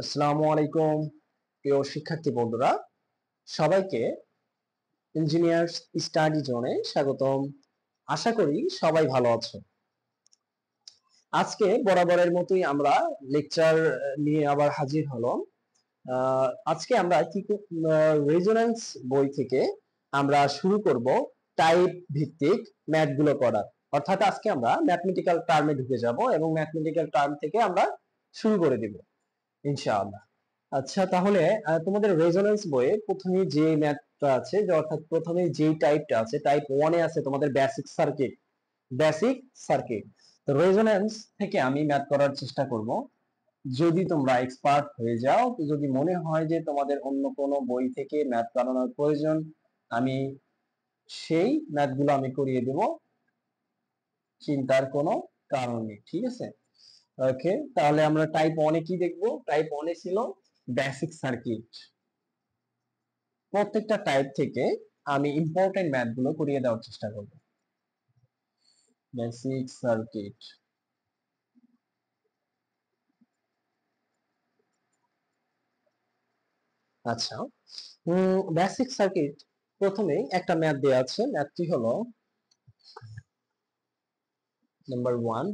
আসসালামু আলাইকুম প্রিয় শিক্ষার্থী বন্ধুরা, সবাইকে ইঞ্জিনিয়ার্স স্টাডি জোনে স্বাগতম। আশা করি সবাই ভালো আছো। আজকে বরাবরের মতোই আমরা লেকচার নিয়ে আবার হাজির হলাম। আজকে আমরা কি রেজোন্যান্স বই থেকে আমরা শুরু করব টাইপ ভিত্তিক ম্যাথ গুলো করার। অর্থাৎ আজকে আমরা ম্যাথমেটিক্যাল টার্মে ঢুকে যাব এবং ম্যাথমেটিক্যাল টার্ম থেকে আমরা শুরু করে দিব ইনশাআল্লাহ। আচ্ছা, তাহলে তোমাদের রেজোন্যান্স বইয়ে প্রথমে যে ম্যাথটা আছে, যে অর্থাৎ প্রথমে যেই টাইপটা আছে, টাইপ 1 এ আছে তোমাদের বেসিক সার্কিট। তো রেজোন্যান্স থেকে আমি ম্যাথ করার চেষ্টা করব। যদি তোমরা এক্সপার্ট হয়ে যাও, তো যদি মনে হয় যে তোমাদের অন্য কোনো বই থেকে ম্যাথ করানোর প্রয়োজন, আমি সেই ম্যাথগুলো আমি করিয়ে দেব, চিন্তার কোনো কারণ নেই। ঠিক আছে, ওকে। তাহলে আমরা টাইপ 1 এ কি দেখব? টাইপ 1 এ ছিল বেসিক সার্কিট। প্রত্যেকটা টাইপ থেকে আমি ইম্পর্টেন্ট ম্যাথ গুলো করিয়ে দেওয়ার চেষ্টা করব। বেসিক সার্কিট, আচ্ছা। বেসিক সার্কিট প্রথমে একটা ম্যাথ দেওয়া আছে। ম্যাথটি হলো নাম্বার 1।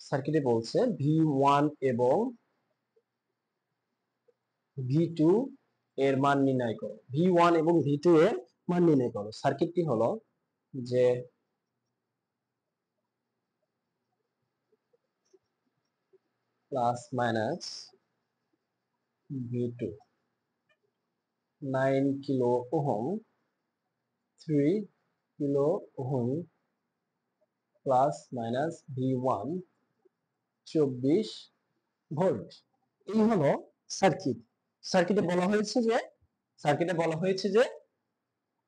সার্কিটে বলছে V1 এবং V2 এর মান নির্ণয় করো। V1 এবং V2 এর মান নির্ণয় করো। সার্কিটটি হলো যে plus minus V2 9 kilo ohm, 3 kilo ohm plus minus V1 24 volt. এই হলো সার্কিট। সার্কিটে বলা হয়েছে যে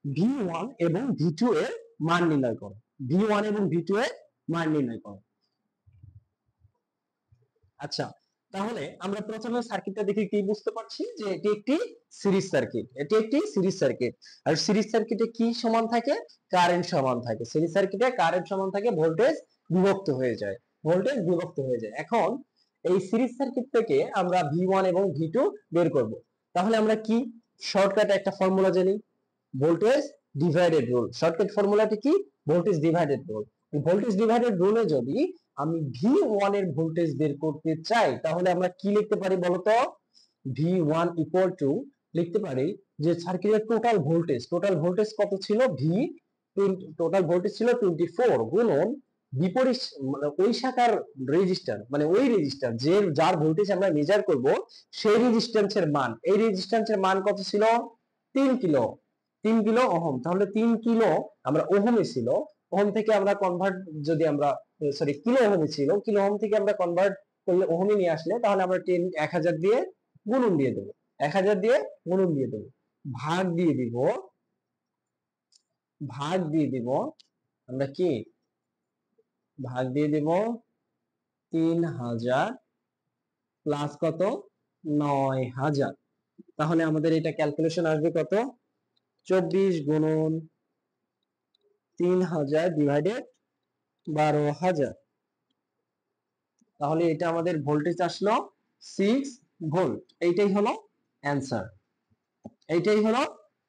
V1 এবং V2 এর মান নির্ণয় করো। V1 এবং V2 এর মান নির্ণয় করো। আচ্ছা, তাহলে আমরা প্রথমে সার্কিটটা দেখে কি বুঝতে পারছি? যে এটি একটি সিরিজ সার্কিট। আর সিরিজ সার্কিটে কি সমান থাকে? কারেন্ট সমান থাকে। সিরিজ সার্কিটে কারেন্ট সমান থাকে, ভোল্টেজ বিভক্ত হয়ে যায়। এখন এই সিরিজ সার্কিট থেকে আমরা V1 এবং V2 বের করব। তাহলে আমরা কি শর্টকাটে একটা ফর্মুলা জানি, ভোল্টেজ ডিভাইডেড রুল। শর্টকাট ফর্মুলাটি কি? Voltage divided rule. Voltage divided রুলে যদি আমি V1 এর ভোল্টেজ বের করতে চাই, তাহলে আমরা কি লিখতে পারি বলতো? V1 ইকুয়াল টু লিখতে পারি যে সার্কিটের টোটাল ভোল্টেজ কত ছিল? টোটাল ভোল্টেজ ছিল 24 গুণন বিপরীত, মানে ওই শাখার রেজিস্ট্যান্স, মানে ওই রেজিস্ট্যান্স যে যার ভোল্টেজ আমরা মেজার করব সেই রেজিস্ট্যান্সের মান। এই রেজিস্ট্যান্সের মান কত ছিল? 3 কিলো ওহম। তাহলে 3 কিলো আমরা ওহমে ছিল, ওহম থেকে আমরা কনভার্ট, যদি আমরা কিলো ওহমে ছিল, কিলো ওহম থেকে আমরা কনভার্ট করলে ওহমে নিয়ে আসলে, তাহলে আমরা 1000 দিয়ে গুণন দিয়ে দেবো। 1000 দিয়ে গুণন দিয়ে দেবো, ভাগ দিয়ে দিব, আমরা কি ভাগ দিয়ে দিব 3000 প্লাস কত? 9000। তাহলে আমাদের এটা ক্যালকুলেশন আসবে কত? 24 গুণন 3000 ডিভাইডেড 12000। তাহলে এটা আমাদের ভোল্টেজ আসলো 6 ভোল্ট। এইটাই হলো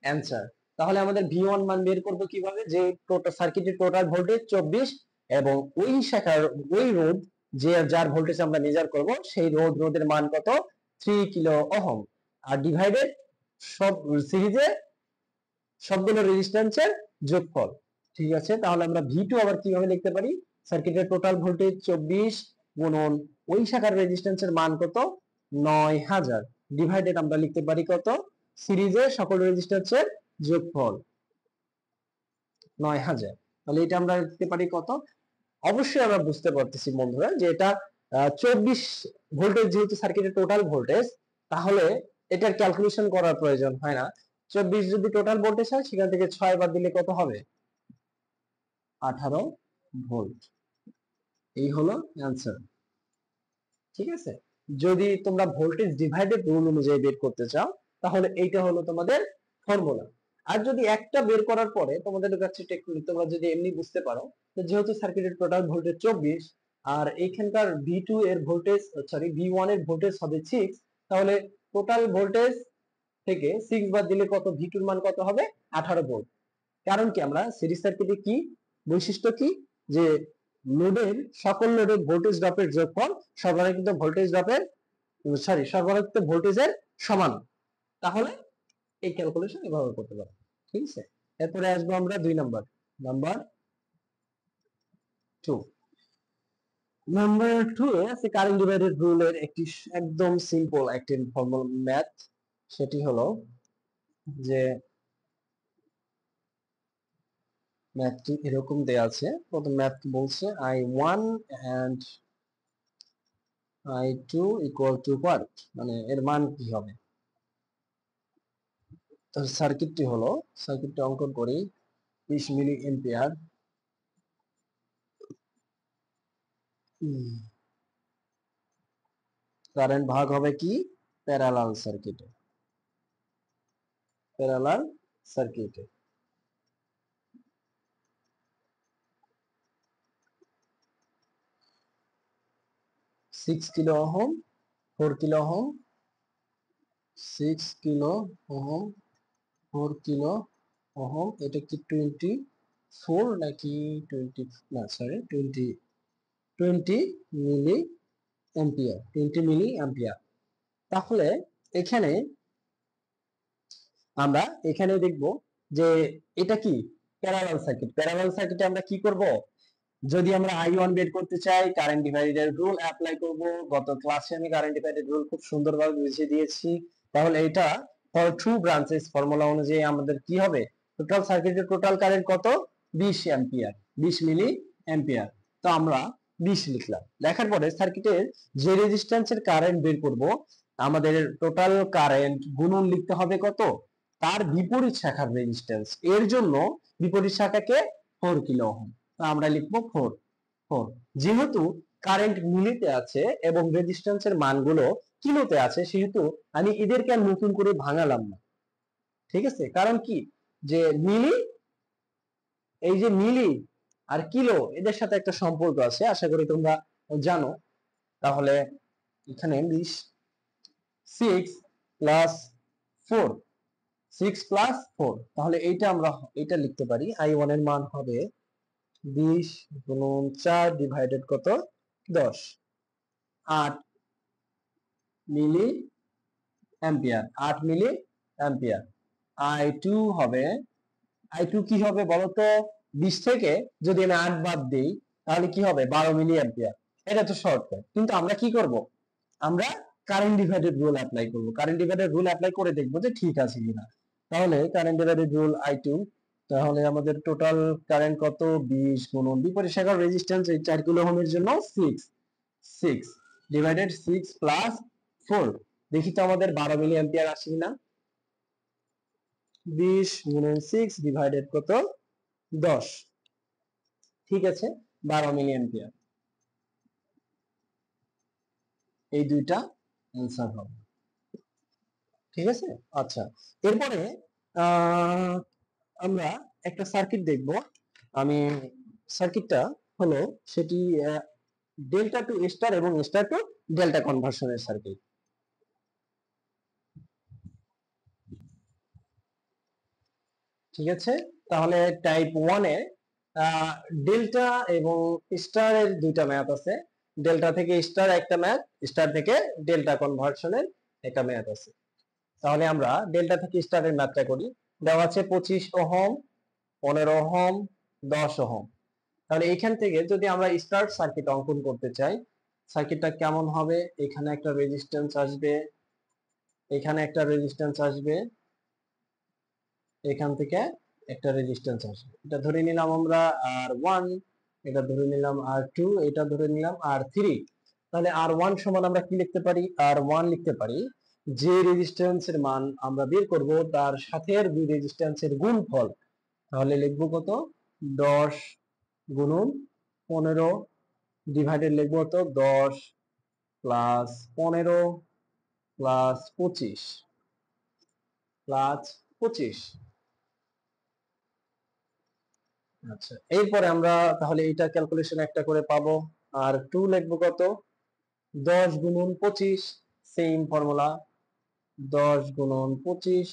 অ্যান্সার। তাহলে আমাদের V1 মান বের করব কিভাবে? যে টোটাল সার্কিটের টোটাল ভোল্টেজ 24 এবং ওই শাখার ওই রোধ, যে যার ভোল্টেজ আমরা মেজার করব, সেই রোধের মান কত? 3 কিলো ওহম। আর ডিভাইডেড সব সিরিজে সবগুলো রেজিস্ট্যান্সের যোগফল। ঠিক আছে, তাহলে আমরা V2 আবার কিভাবে লিখতে পারি? সার্কিটের টোটাল ভোল্টেজ 24 গুণন ওই শাখার রেজিস্ট্যান্সের মান কত? 9000 ডিভাইডেড আমরা লিখতে পারি কত? সিরিজে সকল রেজিস্ট্যান্সের যোগফল 9000। তাহলে এটা আমরা লিখতে পারি কত? অবশ্যই আমরা বুঝতে পারতেছি বন্ধুরা যে এটা 24 ভোল্টেজ, যেহেতু সার্কিটের টোটাল ভোল্টেজ, তাহলে এটার ক্যালকুলেশন করার প্রয়োজন হয় না। 24 যদি টোটাল ভোল্টেজ হয়, সেখান থেকে 6 বাদ দিলে কত হবে? 18 ভোল্ট। এই হলো অ্যান্সার। ঠিক আছে, যদি তোমরা ভোল্টেজ ডিভাইডেড রুল অনুযায়ী বের করতে চাও, তাহলে এইটা হলো তোমাদের ফর্মুলা। আর যদি একটা বের করার পরে তোমাদের কাছে তোমরা যদি এমনি বুঝতে পারো, যেহেতু সার্কিটের টোটাল ভোল্টেজ 24, আর এইখানকার V2 এর ভোল্টেজ সরি V1 এর ভোল্টেজ হবে 6, তাহলে টোটাল ভোল্টেজ থেকে 6 বাদ দিলে কত, V2 এর মান কত হবে 18 ভোল্ট। কারণ কি আমরা সিরিজ সার্কিটে কি বৈশিষ্ট্য কি, যে লোডের সকল লোডের ভোল্টেজ ড্রপের যোগফল সর্বনিম্ন ভোল্টেজ ড্রপের সর্বনিম্ন ভোল্টেজের সমান। তাহলে এই ক্যালকুলেশন এভাবে করতে পারো, ঠিক আছে। এরপরে আসবো আমরা 2 নাম্বার 2। নাম্বার 2 এ আছে কারেন্ট ডিভাইডেড রুলের একটি একদম সিম্পল একটি ফর্মুলা ম্যাথ। সেটি হলো যে ম্যাথটি এরকম দেয়া আছে। প্রথম ম্যাথ বলছে I1 and I2 equal to what, মানে এর মান কি হবে। তো সার্কিটটি হলো, সার্কিটটি অঙ্কন করি। 20 মিলি এম্পিয়ার, কারেন্ট ভাগ হবে কি প্যারালাল সার্কিটে, প্যারালাল সার্কিটে 6 kilo ohm, 4 kilo ohm, 6 kilo ohm, 4 kilo ohm, এটা কি 24 নাকি 20, না sorry 20 milli ampere, 20 milli ampere. তাহলে এখানে আমরা এখানে দেখব যে এটা কি প্যারালাল সার্কিট। প্যারালাল সার্কিটে আমরা কি করব, যদি আমরা I1 বের করতে চাই কারেন্ট ডিভাইডেড রুল অ্যাপ্লাই করব। গত ক্লাসে আমি কারেন্ট ডিভাইডেড রুল খুব সুন্দরভাবে বুঝিয়ে দিয়েছি। তাহলে এটা ফর টু ব্রাঞ্চেস ফর্মুলা অনুযায়ী আমাদের কি হবে, টোটাল সার্কিটের টোটাল কারেন্ট কত 20 অ্যাম্পিয়ার, 20 মিলি অ্যাম্পিয়ার। তো আমরা 20 লিখলাম। লেখার পরে সার্কিটের যে রেজিস্ট্যান্সের কারেন্ট বের করব, আমাদের টোটাল কারেন্ট গুণন লিখতে হবে কত তার বিপরীত শাখার রেজিস্ট্যান্স। এর জন্য বিপরীত শাখাকে 4 কিলো ওহম, আমরা লিখবো 4। যেহেতু কারেন্ট মিলিতে আছে এবং রেজিস্ট্যান্সের মানগুলো কিলোতে আছে, সেহেতু আমি এদেরকে আর নতুন করে ভাঙালাম না, ঠিক আছে। কারণ কি, যে মিলি, এই যে মিলি আর কিলো এদের সাথে একটা সম্পর্ক আছে, আশা করি তোমরা জানো। তাহলে এখানে 6 প্লাস 4, 6 প্লাস 4, তাহলে এইটা আমরা এটা লিখতে পারি I1 এর মান হবে 20 গুণন 4 ডিভাইডেড কত 10, 8 মিলি অ্যাম্পিয়ার, 8 মিলি অ্যাম্পিয়ার। I2 হবে, I2 কি হবে বলতো, 20 থেকে যদি আমি 8 বাদ দেই তাহলে কি হবে 12 মিলি অ্যাম্পিয়ার। এটা তো শর্টকাট, কিন্তু আমরা কি করব, আমরা কারেন্ট ডিভাইডেড রুল অ্যাপ্লাই করব। কারেন্ট ডিভাইডেড রুল অ্যাপ্লাই করে দেখব যে ঠিক আছে কিনা। তাহলে কারেন্ট ডিভাইডেড রুল I2, তাহলে আমাদের টোটাল কারেন্ট কত 20 গুণন বিপরীত শাখার রেজিস্ট্যান্স এই 4 কিলো ওহমের জন্য 6 ডিভাইডেড 6 প্লাস 4, দেখি তো আমাদের 12 মিলি অ্যাম্পিয়ার আসে কিনা। 20 গুণন 6 ডিভাইডেড কত 10, ঠিক আছে 12 মিলি অ্যাম্পিয়ার। এই দুইটা आंसर হবে, ঠিক আছে। আচ্ছা, এরপরে আমরা একটা সার্কিট দেখব। আমি সার্কিটটা হলো সেটি ডেল্টা টু স্টার এবং স্টার টু ডেল্টা কনভার্সনের সার্কিট। ঠিক আছে, তাহলে টাইপ 1 এ ডেল্টা এবং স্টার এর দুইটা ম্যাথ আছে। ডেল্টা থেকে স্টার একটা ম্যাথ, স্টার থেকে ডেল্টা কনভার্সনের একটা ম্যাথ আছে। তাহলে আমরা ডেল্টা থেকে স্টারের ম্যাথটা করি। দেওয়া আছে 25 ওহম, 15 ওহম, 10 ওহম। তাহলে এখান থেকে যদি আমরা স্টার সার্কিট অঙ্কন করতে চাই, সার্কিটটা কেমন হবে, এখানে একটা রেজিস্ট্যান্স আসবে, এখানে একটা রেজিস্ট্যান্স আসবে, এখান থেকে একটা রেজিস্ট্যান্স আসবে। এটা ধরে নিলাম আমরা R1, এটা ধরে নিলাম R2, এটা ধরে নিলাম R3। তাহলে R1 সমান আমরা কি লিখতে পারি, R1 লিখতে পারি যে রেজিস্ট্যান্সের মান আমরা বের করব তার সাথে দুই রেজিস্ট্যান্সের গুণফল। তাহলে লিখব কত 10 গুণন 15 ডিভাইডেড লিখব কত 10 প্লাস 15 প্লাস 25 প্লাস 25। আচ্ছা, এরপরে আমরা তাহলে এইটা ক্যালকুলেশন একটা করে পাবো। আর 2 লিখবো কত 10 গুণন 25, সেম ফর্মুলা 10 গুণন 25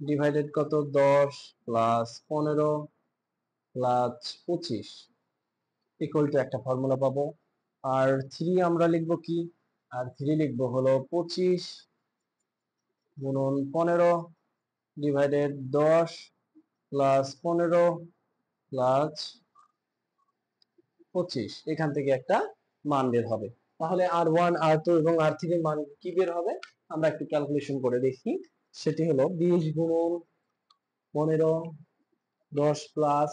ডিভাইডেড কত 10 প্লাস 15 প্লাস 25 ইকুয়াল টু একটা ফর্মুলা পাবো। আর 3 আমরা লিখবো কি, আর 3 লিখবো হলো 25 গুণন 15 ডিভাইডেড 10 প্লাস 15 প্লাস 25, এখান থেকে একটা মান বের হবে। তাহলে R1 R2 এবং R3 এর মান কি বের হবে আমরা একটু ক্যালকুলেশন করে দেখি। সেটি হলো 20 গুণন 15 10 প্লাস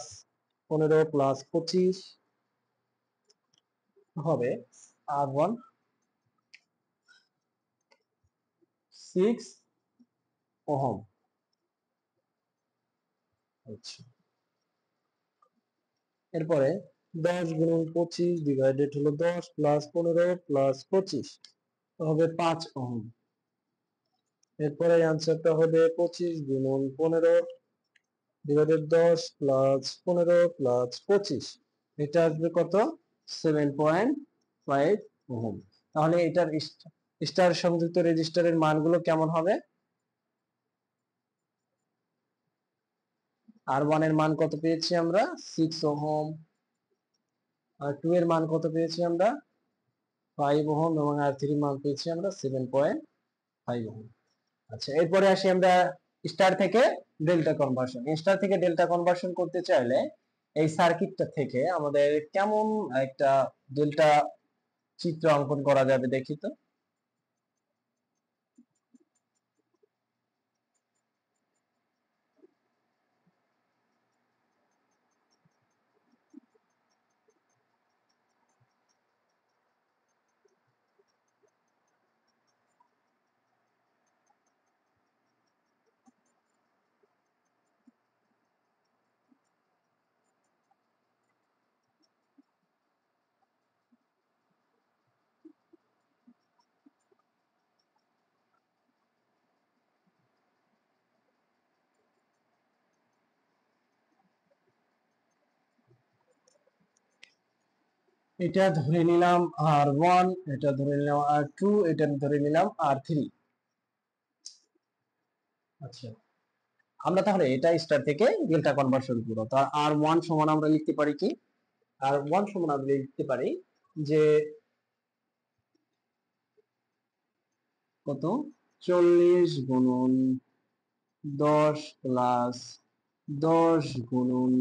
15 প্লাস 25 হবে R1 6 ওহম। আচ্ছা, এরপরে 10 গুণন 25 ডিভাইডেড হলো 10 প্লাস 15 প্লাস 25 হবে 5 ওহম। এরপরে অ্যান্সারটা হবে 25 গুণন 15 ডিভাইডেড 10 প্লাস 15 প্লাস 25, এটা আসবে কত 7.5 ওহম। তাহলে এটার স্টার সংযুক্ত রেজিস্টারের মানগুলো কেমন হবে? R1 এর মান কত পেয়েছি আমরা 6 ওহম, আর 2 এর মান কত পেয়েছি আমরা 5 ওহম, এবং R3 এর মান পেয়েছি আমরা 7.5 ওহম। আচ্ছা, এরপরে আসি আমরা স্টার থেকে ডেল্টা কনভার্সন। স্টার থেকে ডেল্টা কনভার্সন করতে চাইলে এই সার্কিটটা থেকে আমাদের কেমন একটা ডেল্টা চিত্র অঙ্কন করা যাবে দেখি তো। এটা ধরে নিলাম R1, এটা ধরে নিলাম R2, এটা ধরে নিলাম R3। আচ্ছা, আমরা তাহলে এটা স্টার থেকে ডেল্টা কনভার্সন করব। তো R1 সমান আমরা লিখতে পারি কি, R1 সমান আমরা লিখতে পারি যে কত 40 গুণন 10 প্লাস 10 গুণন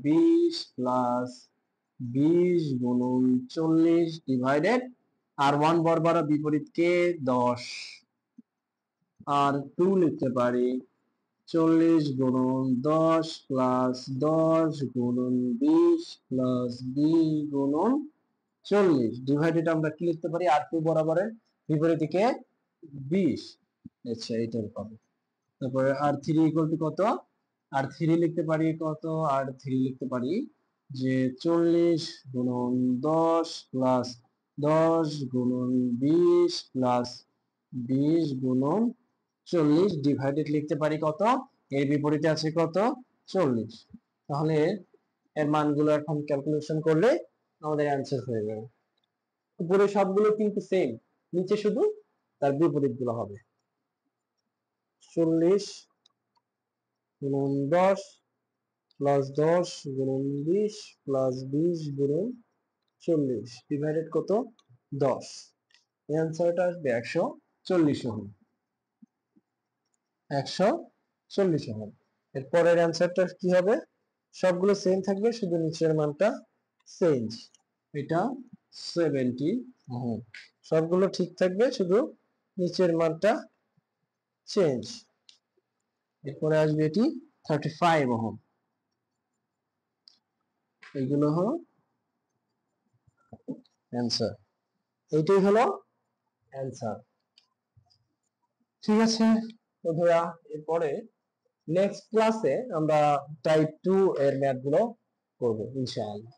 20 প্লাস 20 গুণন 40 ডিভাইডেড R1 বরাবর বিপরীতকে 10, R2 লিখতে পারি 40 গুণন 10 প্লাস 10 গুণন 20 প্লাস 20 গুণন 40 ডিভাইডেড আমরা কি লিখতে পারি R2 বরাবরের বিপরীতকে 20। আচ্ছা, এটার পাবো। তারপরে R3 ইকুয়াল টু কত, R3 লিখতে পারি কত, R3 লিখতে পারি যে 40 গুণন 10 প্লাস 10 গুণন 20 প্লাস 20 গুণন 40 ডিভাইডেড লিখতে পারি কত, এর বিপরীতে আছে কত 40। তাহলে এর মানগুলো এখন ক্যালকুলেশন করলে আমাদের অ্যান্সার হয়ে যাবে। উপরে সবগুলো কিন্তু সেম, নিচে শুধু তার বিপরীত গুলো হবে। 40 গুণন 10 প্লাস 10 গুণন 20 প্লাস 20 গুণন 40 ডিভাইডেড কত 10, এই অ্যান্সারটা আসবে 140 ওহম। 140 ওহম। এর পরের অ্যান্সারটা কি হবে, সবগুলো সেম থাকবে শুধু নিচের মানটা চেঞ্জ, এটা 70 ওহম। সবগুলো ঠিক থাকবে শুধু নিচের মানটা চেঞ্জ। এরপরে আসবে এটি 35 ওহম। এইগুলো হলো অ্যান্সার, এইটাই হলো অ্যান্সার। ঠিক আছে বন্ধুরা, এরপরে নেক্সট ক্লাসে আমরা টাইপ 2 এর ম্যাথ গুলো করবো ইনশাআল্লাহ।